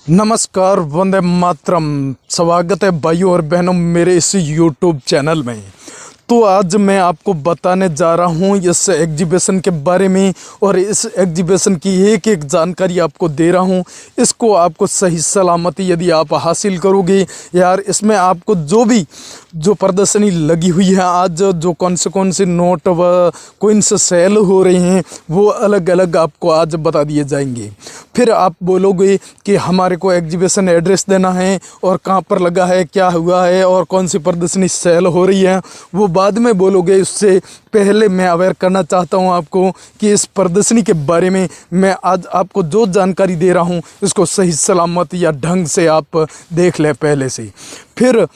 नमस्कार, वंदे मातरम। स्वागत है भाइयों और बहनों मेरे इस यूट्यूब चैनल में। तो आज मैं आपको बताने जा रहा हूँ इस एग्जीबिशन के बारे में और इस एग्जीबिशन की एक एक जानकारी आपको दे रहा हूँ। इसको आपको सही सलामती यदि आप हासिल करोगे यार, इसमें आपको जो प्रदर्शनी लगी हुई है आज, जो कौन से नोट व कॉइन्स सेल हो रहे हैं वो अलग अलग आपको आज बता दिए जाएंगे। फिर आप बोलोगे कि हमारे को एग्जीबिशन एड्रेस देना है और कहाँ पर लगा है, क्या हुआ है और कौन सी प्रदर्शनी सेल हो रही है, वो बाद में बोलोगे। उससे पहले मैं अवेयर करना चाहता हूं आपको कि इस प्रदर्शनी के बारे में मैं आज आपको जो जानकारी दे रहा हूं इसको सही सलामत या ढंग से आप देख लें पहले से। फिर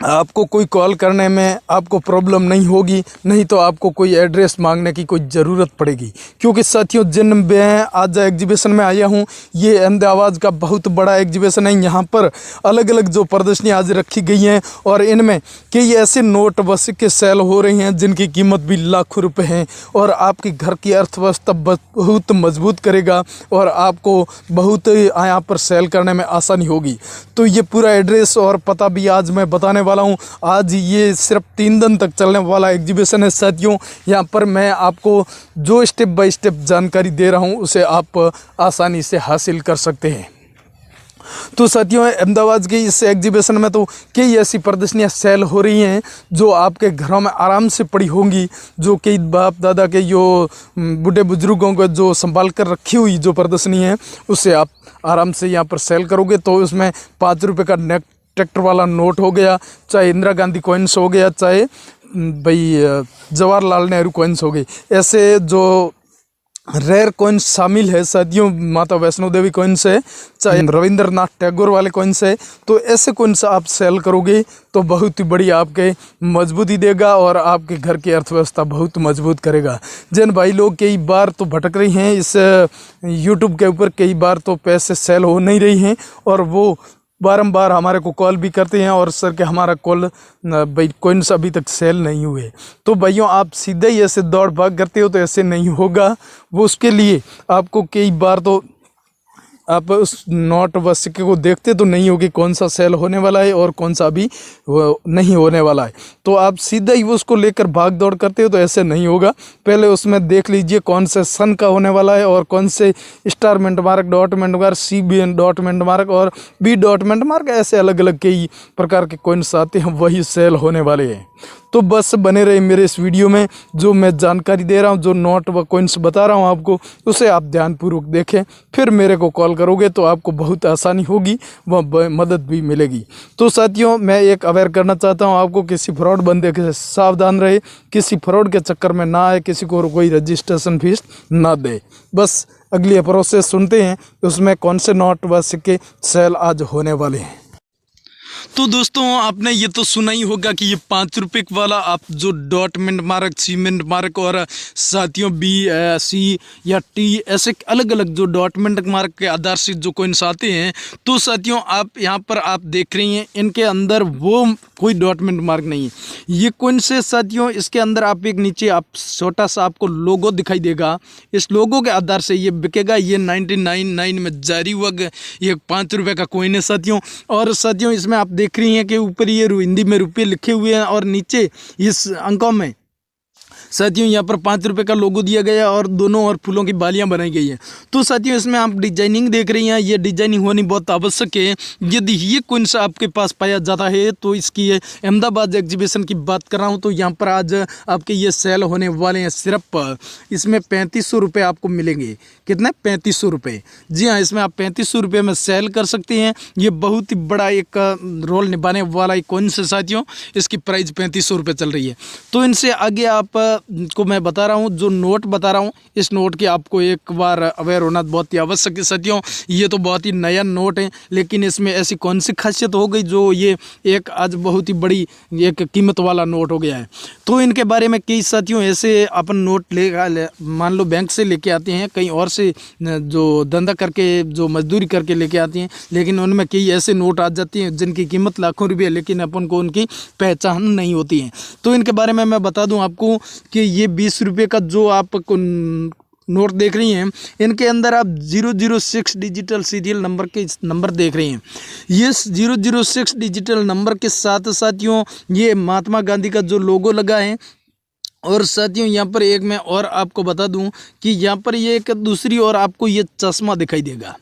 आपको कोई कॉल करने में आपको प्रॉब्लम नहीं होगी, नहीं तो आपको कोई एड्रेस मांगने की कोई ज़रूरत पड़ेगी। क्योंकि साथियों, जिन मैं आज एग्जीबिशन में आया हूँ ये अहमदाबाद का बहुत बड़ा एग्जीबिशन है। यहाँ पर अलग अलग जो प्रदर्शनी आज रखी गई हैं और इनमें कई ऐसे नोट व सिक्के सेल हो रहे हैं जिनकी कीमत भी लाखों रुपये हैं और आपके घर की अर्थव्यवस्था बहुत मजबूत करेगा और आपको बहुत यहाँ पर सेल करने में आसानी होगी। तो ये पूरा एड्रेस और पता भी आज मैं बताने वाला हूँ। आज ये सिर्फ 3 दिन तक चलने वाला एग्जीबिशन है साथियों। यहाँ पर मैं आपको जो स्टेप बाय स्टेप जानकारी दे रहा हूँ उसे आप आसानी से हासिल कर सकते हैं। तो साथियों, अहमदाबाद के इस एग्जीबिशन में तो कई ऐसी प्रदर्शनियाँ सेल हो रही हैं जो आपके घरों में आराम से पड़ी होंगी, जो कई बाप दादा के जो बूढ़े बुजुर्गों को जो संभाल कर रखी हुई जो प्रदर्शनी है उसे आप आराम से यहाँ पर सेल करोगे। तो उसमें 5 रुपये का नेक ट्रैक्टर वाला नोट हो गया, चाहे इंदिरा गांधी कॉइन्स हो गया, चाहे जवाहरलाल नेहरू कॉइन्स हो गई, ऐसे जो रेयर कॉइन्स शामिल है साथियों। माता वैष्णो देवी कॉइन्स है, चाहे रविंद्रनाथ टैगोर वाले कॉइन्स है। तो ऐसे कॉइन्स आप सेल करोगे तो बहुत ही बड़ी आपके मजबूती देगा और आपके घर की अर्थव्यवस्था बहुत मजबूत करेगा। जिन भाई लोग कई बार तो भटक रही हैं इस यूट्यूब के ऊपर, कई बार तो पैसे सेल हो नहीं रही हैं और वो बारंबार हमारे को कॉल भी करते हैं और सर के हमारा कॉल भाई कॉइन्स अभी तक सेल नहीं हुए। तो भाइयों, आप सीधे ही ऐसे दौड़ भाग करते हो तो ऐसे नहीं होगा। वो उसके लिए आपको कई बार तो आप उस नोट व सिक्के को देखते तो नहीं होगी कौन सा सेल होने वाला है और कौन सा अभी नहीं होने वाला है। तो आप सीधा ही उसको लेकर भाग दौड़ करते हो तो ऐसे नहीं होगा। पहले उसमें देख लीजिए कौन से सन का होने वाला है और कौन से star mint mark, dot mint mark, CB dot mint mark और B डॉट मिंट मार्क, ऐसे अलग अलग कई प्रकार के कॉइन्स आते हैं, वही सेल होने वाले हैं। तो बस बने रहे मेरे इस वीडियो में। जो मैं जानकारी दे रहा हूँ, जो नोट व कॉइन्स बता रहा हूँ आपको, उसे आप ध्यानपूर्वक देखें। फिर मेरे को कॉल करोगे तो आपको बहुत आसानी होगी, वह मदद भी मिलेगी। तो साथियों, मैं एक अवेयर करना चाहता हूँ आपको, किसी फ्रॉड बंदे से सावधान रहे, किसी फ्रॉड के चक्कर में ना आए, किसी को कोई रजिस्ट्रेशन फीस ना दे। बस अगली प्रोसेस सुनते हैं, उसमें कौन से नोट व सिक्के सेल आज होने वाले हैं। तो दोस्तों, आपने ये तो सुना ही होगा कि ये 5 रुपये वाला आप जो dot mint mark, C mint mark और साथियों B, C या T, ऐसे अलग अलग जो डॉट मिंट मार्क के आधार से जो कॉइन्स आते हैं, तो साथियों आप यहाँ पर आप देख रही हैं इनके अंदर वो कोई डॉट मिंट मार्क नहीं है। ये कॉइन्स है साथियों, इसके अंदर आप एक नीचे आप छोटा सा आपको लोगो दिखाई देगा, इस लोगो के आधार से ये बिकेगा। ये 1999 में जारी हुआ ये 5 रुपये का कॉइन है साथियों। और साथियों, इसमें आप देख रही हैं कि ऊपर ये हिंदी में रुपये लिखे हुए हैं और नीचे इस अंकों में साथियों यहाँ पर 5 रुपये का लोगो दिया गया और दोनों और फूलों की बालियाँ बनाई गई हैं। तो साथियों, इसमें आप डिजाइनिंग देख रही हैं, ये डिजाइनिंग होनी बहुत आवश्यक है। यदि ये कॉइन्स आपके पास पाया जाता है तो इसकी अहमदाबाद एग्जीबिशन की बात कर रहा हूँ, तो यहाँ पर आज आपके ये सेल होने वाले हैं। सिर्फ इसमें 3500 रुपये आपको मिलेंगे। कितने? 3500 रुपये। जी हाँ, इसमें आप 3500 रुपये में सेल कर सकते हैं। ये बहुत ही बड़ा एक रोल निभाने वाला एक कॉइन्स है साथियों। इसकी प्राइस 3500 रुपये चल रही है। तो इनसे आगे आप को मैं बता रहा हूँ, जो नोट बता रहा हूँ, इस नोट की आपको एक बार अवेयर होना बहुत ही आवश्यक है साथियों। ये तो बहुत ही नया नोट है, लेकिन इसमें ऐसी कौन सी खासियत हो गई जो ये एक आज बहुत ही बड़ी एक कीमत वाला नोट हो गया है। तो इनके बारे में कई साथियों ऐसे अपन नोट मान लो बैंक से लेके आते हैं, कहीं और से जो धंधा करके जो मजदूरी करके लेके आती हैं, लेकिन उनमें कई ऐसे नोट आ जाती हैं जिनकी कीमत लाखों रुपये, लेकिन अपन को उनकी पहचान नहीं होती है। तो इनके बारे में मैं बता दूं आपको कि ये 20 रुपये का जो आप नोट देख रही हैं, इनके अंदर आप 006 डिजिटल सीरियल नंबर के नंबर देख रही हैं। ये 006 डिजिटल नंबर के साथ साथियों ये महात्मा गांधी का जो लोगो लगा है। और साथियों यहाँ पर एक मैं और आपको बता दूं कि यहाँ पर ये एक दूसरी और आपको ये चश्मा दिखाई देगा।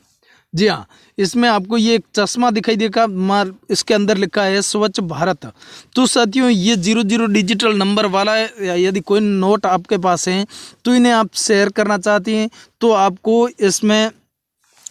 जी हाँ, इसमें आपको ये एक चश्मा दिखाई देगा, मार इसके अंदर लिखा है स्वच्छ भारत। तो साथियों ये 00 डिजिटल नंबर वाला है, यदि कोई नोट आपके पास है तो इन्हें आप शेयर करना चाहती हैं तो आपको इसमें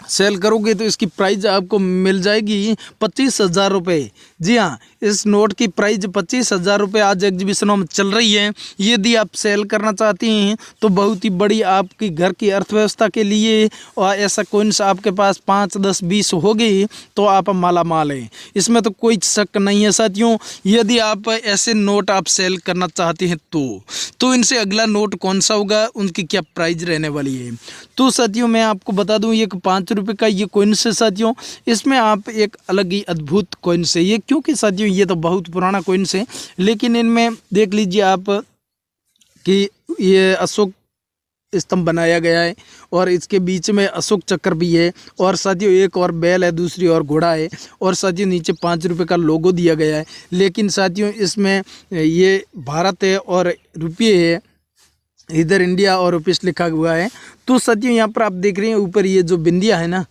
सेल करोगे तो इसकी प्राइस आपको मिल जाएगी 25,000 रुपये। जी हाँ, इस नोट की प्राइस 25,000 रुपये आज एग्जीबिशनों में चल रही है। यदि आप सेल करना चाहती हैं तो बहुत ही बड़ी आपकी घर की अर्थव्यवस्था के लिए, और ऐसा कोइंस आपके पास 5, 10, 20 हो गई तो आप माला माल हैं, इसमें तो कोई शक नहीं है साथियों। यदि आप ऐसे नोट आप सेल करना चाहते हैं तो इनसे अगला नोट कौन सा होगा, उनकी क्या प्राइस रहने वाली है। तो साथियों मैं आपको बता दूं ये 5 रुपये का ये कोइंस है साथियों, इसमें आप एक अलग ही अद्भुत कोइंस है ये, क्योंकि साथियों ये तो बहुत पुराना कोइंस है, लेकिन इनमें देख लीजिए आप कि ये अशोक स्तंभ बनाया गया है और इसके बीच में अशोक चक्र भी है, और साथियों एक और बैल है, दूसरी और घोड़ा है, और साथियों नीचे 5 रुपये का लोगो दिया गया है। लेकिन साथियों इसमें ये भारत है और रुपये है, इधर इंडिया और रुपीस लिखा हुआ है। तो साथियों यहाँ पर आप देख रहे हैं ऊपर ये जो बिंदिया है ना,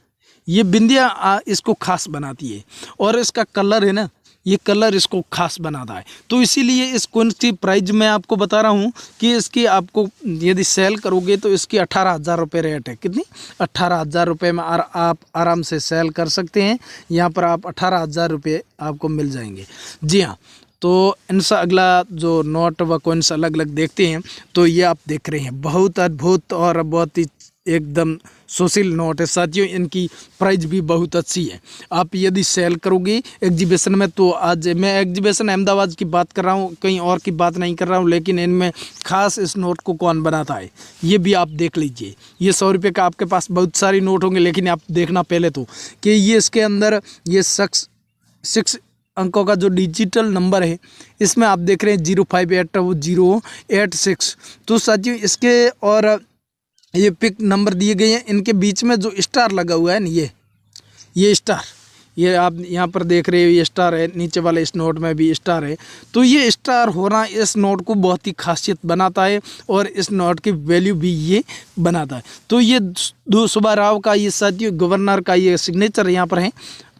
ये बिंदिया इसको खास बनाती है, और इसका कलर है ना, ये कलर इसको खास बनाता है। तो इसीलिए इस कोइंस की प्राइस मैं आपको बता रहा हूँ कि इसकी आपको यदि सेल करोगे तो इसकी 18,000 रुपये रेट है। कितनी? 18,000 रुपये में आप आराम से सेल कर सकते हैं। यहाँ पर आप 18,000 रुपये आपको मिल जाएंगे। जी हाँ, तो इनसे अगला जो नोट व कोइंस अलग अलग देखते हैं तो ये आप देख रहे हैं बहुत अद्भुत और बहुत ही एकदम सोशल नोट है साथियों। इनकी प्राइस भी बहुत अच्छी है। आप यदि सेल करोगे एग्जीबिशन में, तो आज मैं एग्जीबिशन अहमदाबाद की बात कर रहा हूँ, कहीं और की बात नहीं कर रहा हूँ, लेकिन इनमें खास इस नोट को कौन बनाता है ये भी आप देख लीजिए। ये 100 रुपये का आपके पास बहुत सारी नोट होंगे, लेकिन आप देखना पहले तो कि ये इसके अंदर ये 6 अंकों का जो डिजिटल नंबर है, इसमें आप देख रहे हैं 0580086। तो साथियों इसके और ये पिक नंबर दिए गए हैं, इनके बीच में जो स्टार लगा हुआ है ना, ये स्टार, ये आप यहाँ पर देख रहे हो ये स्टार है, नीचे वाले इस नोट में भी स्टार है। तो ये स्टार होना इस नोट को बहुत ही खासियत बनाता है और इस नोट की वैल्यू भी ये बनाता है। तो ये सुब्बाराव का ये साथियों गवर्नर का ये सिग्नेचर यहाँ पर है।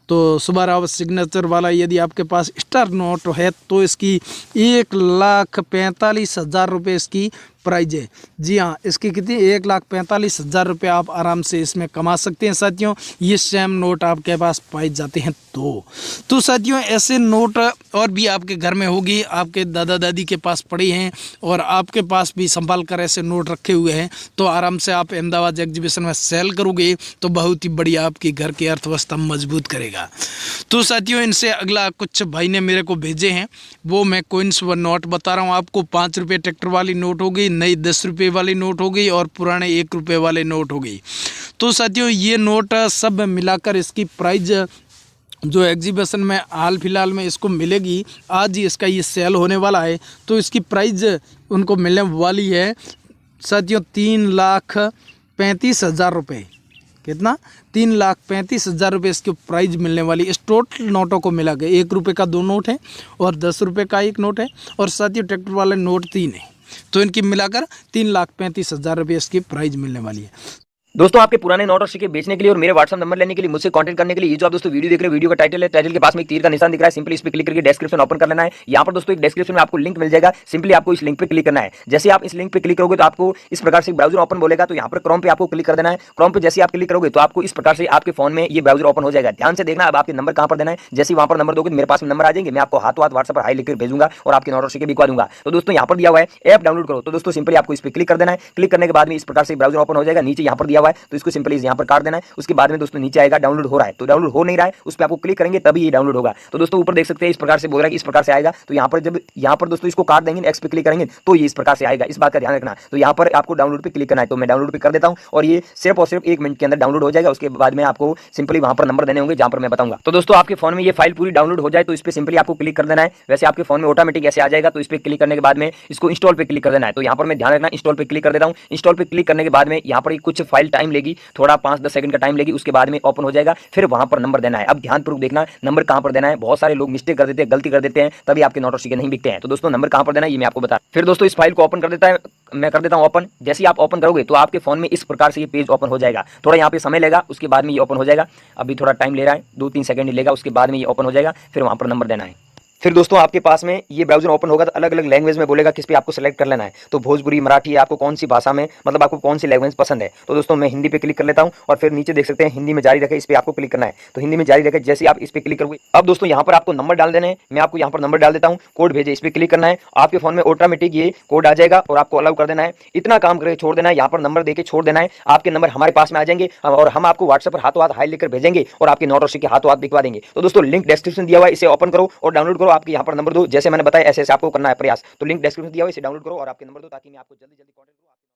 तो सुब्बाराव सिग्नेचर वाला यदि आपके पास स्टार नोट है तो इसकी 1,45,000 रुपये इसकी प्राइज है। जी हाँ, इसकी कितनी? 1,45,000 रुपये आप आराम से इसमें कमा सकते हैं साथियों। ये सेम नोट आपके पास पाए जाते हैं। तो साथियों ऐसे नोट और भी आपके घर में होगी, आपके दादा दादी के पास पड़े हैं और आपके पास भी संभाल कर ऐसे नोट रखे हुए हैं, तो आराम से आप अहमदाबाद एग्जीबिशन में सेल करोगे तो बहुत ही बढ़िया आपकी घर की अर्थव्यवस्था मजबूत करेगा। तो साथियों इनसे अगला कुछ भाई ने मेरे को भेजे हैं, वो मैं कोइंस व नोट बता रहा हूँ आपको। 5 रुपये ट्रैक्टर वाली नोट हो गई, नई 10 रुपये वाली नोट हो गई और पुराने 1 रुपये वाले नोट हो गई। तो साथियों ये नोट सब मिलाकर इसकी प्राइस जो एग्जीबिशन में हाल फिलहाल में इसको मिलेगी, आज ही इसका ये सेल होने वाला है, तो इसकी प्राइस उनको मिलने वाली है साथियों 3,35,000 रुपये। कितना? 3,35,000 रुपये इसकी प्राइस मिलने वाली। इस टोटल नोटों को मिला के 1 रुपये का 2 नोट है और 10 रुपये का 1 नोट है और साथियों ट्रैक्टर वाले नोट 3 है, तो इनकी मिलाकर 3,35,000 रुपये इसकी प्राइस मिलने वाली है। दोस्तों आपके पुराने नोट और सिक्के बेचने के लिए और मेरे व्हाट्सएप नंबर लेने के लिए मुझसे कांटेक्ट करने के लिए ये जो आप दोस्तों वीडियो देख रहे हैं, वीडियो का टाइटल है, टाइटल के पास में एक तीर का निशान दिख रहा है, सिंपली इस पे क्लिक करके डिस्क्रिप्शन ओपन कर लेना है। यहाँ पर दोस्तों एक डिस्क्रिप्शन में आपको लिंक मिल जाएगा, सिंपली आपको इस लिंक पे क्लिक करना है। जैसे आप इस लिंक पे क्लिक करोगे तो आपको इस प्रकार से ब्राउजर ओपन बोलेगा, तो यहाँ पर क्रोम पे आपको क्लिक कर देना है। क्रोम पे जैसे आप क्लिक करोगे तो आपको इस प्रकार से आपके फोन में ये ब्राउजर ओपन हो जाएगा। ध्यान से देखना, अब आपके नंबर कहाँ पर देना है। जैसे वहाँ पर नंबर दोगे मेरे पास में नंबर आ जाएंगे, मैं आपको हाथों हाथ व्हाट्सएप पर हाई लिखकर भेजूंगा और आपके नोट और सिक्के बिकवा दूंगा। तो दोस्तों यहाँ पर दिया हुआ है ऐप डाउनलोड करो, तो दोस्तों सिंपली आपको इस पर क्लिक कर देना है। क्लिक करने के बाद में इस प्रकार से ब्राउजर ओपन हो जाएगा। नीचे यहाँ पर दिया दिया हुआ है, तो इसको सिंपली यहाँ पर काट देना है। उसके बाद में दोस्तों नीचे आएगा डाउनलोड हो रहा है, तो डाउनलोड हो नहीं रहा है, उस पर आपको क्लिक करेंगे तभी ये डाउनलोड होगा। तो दोस्तों ऊपर देख सकते हैं इस प्रकार से बोल रहा है कि इस प्रकार से आएगा। तो यहाँ पर जब यहाँ पर दोस्तों इसको काट देंगे, एक्स पे क्लिक करेंगे तो ये इस प्रकार से आएगा, इस बात का ध्यान रखना। तो यहाँ पर आपको डाउनलोड पे क्लिक करना है, तो मैं डाउनलोड पे कर देता हूँ और ये सिर्फ और सिर्फ 1 मिनट के अंदर डाउनलोड हो जाएगा। उसके बाद में आपको सिंपली वहां पर नंबर देने होंगे जहां पर मैं बताऊंगा। तो दोस्तों आपके फोन में ये फाइल पूरी डाउनलोड हो जाए तो इस पे सिंपली आपको क्लिक कर देना है। वैसे आपके फोन में ऑटोमेटिक ऐसे आ जाएगा, तो इस पे क्लिक करने के बाद में इसको इंस्टॉल पे क्लिक कर देना है। तो यहाँ पर मैं ध्यान रखना, इंस्टॉल पे क्लिक कर देता हूँ। इंस्टॉल पे क्लिक करने के बाद में यहाँ पर कुछ फाइल टाइम लेगी, थोड़ा 5-10 सेकंड का टाइम लेगी, उसके बाद में ओपन हो जाएगा। फिर वहां पर नंबर देना है। अब ध्यानपूर्वक देखना नंबर कहां पर देना है। बहुत सारे लोग मिस्टेक कर देते हैं, गलती कर देते हैं, तभी आपके नोट और सिक्के नहीं बिकते हैं। तो दोस्तों नंबर कहां पर देना है ये मैं आपको बता। फिर दोस्तों इस फाइल को ओपन कर देता है, मैं कर देता हूं ओपन। जैसे ही आप ओपन करोगे तो आपके फोन में इस प्रकार से ये पेज ओपन हो जाएगा। थोड़ा यहाँ पे समय लेगा, उसके बाद में ये ओपन हो जाएगा। अभी थोड़ा टाइम ले रहा है, 2-3 सेकंड लेगा, उसके बाद में ये ओपन हो जाएगा। फिर वहां पर नंबर देना है। फिर दोस्तों आपके पास में ये ब्राउजर ओपन होगा तो अलग अलग लैंग्वेज में बोलेगा किस पे आपको सेलेक्ट कर लेना है। तो भोजपुरी, मराठी, आपको कौन सी भाषा में, मतलब आपको कौन सी लैंग्वेज पसंद है। तो दोस्तों मैं हिंदी पे क्लिक कर लेता हूं और फिर नीचे देख सकते हैं हिंदी में जारी रखे, इस पे आपको क्लिक करना है। तो हिंदी में जारी रखे जैसे आप इस पे क्लिक करोगे, अब दोस्तों यहाँ पर आपको नंबर डाल देने हैं। मैं आपको यहाँ पर नंबर डाल देता हूँ, कोड भेजे, इस पे क्लिक करना है। आपके फोन में ऑटोमेटिक ये कोड आ जाएगा और आपको अलाउ कर देना है। इतना काम करके छोड़ देना है, यहाँ पर नंबर देके छोड़ देना है। आपके नंबर हमारे पास में आ जाएंगे और हम आपको व्हाट्सएप पर हाथों हाथ हाई लेकर भेजेंगे और आपके नोट और सिक्के हाथों हाथ दिखवा देंगे। तो दोस्तों लिंक डिस्क्रिप्शन दिया हुआ है, इसे ओपन करो और डाउनलोड करो। आपके यहाँ पर नंबर दो, जैसे मैंने बताया ऐसे ऐसे आपको करना है प्रयास। तो लिंक डिस्क्रिप्शन दिया हुआ है, इसे डाउनलोड करो और आपके नंबर दो ताकि मैं आपको जल्दी जल्दी कॉन्टैक्ट करूं।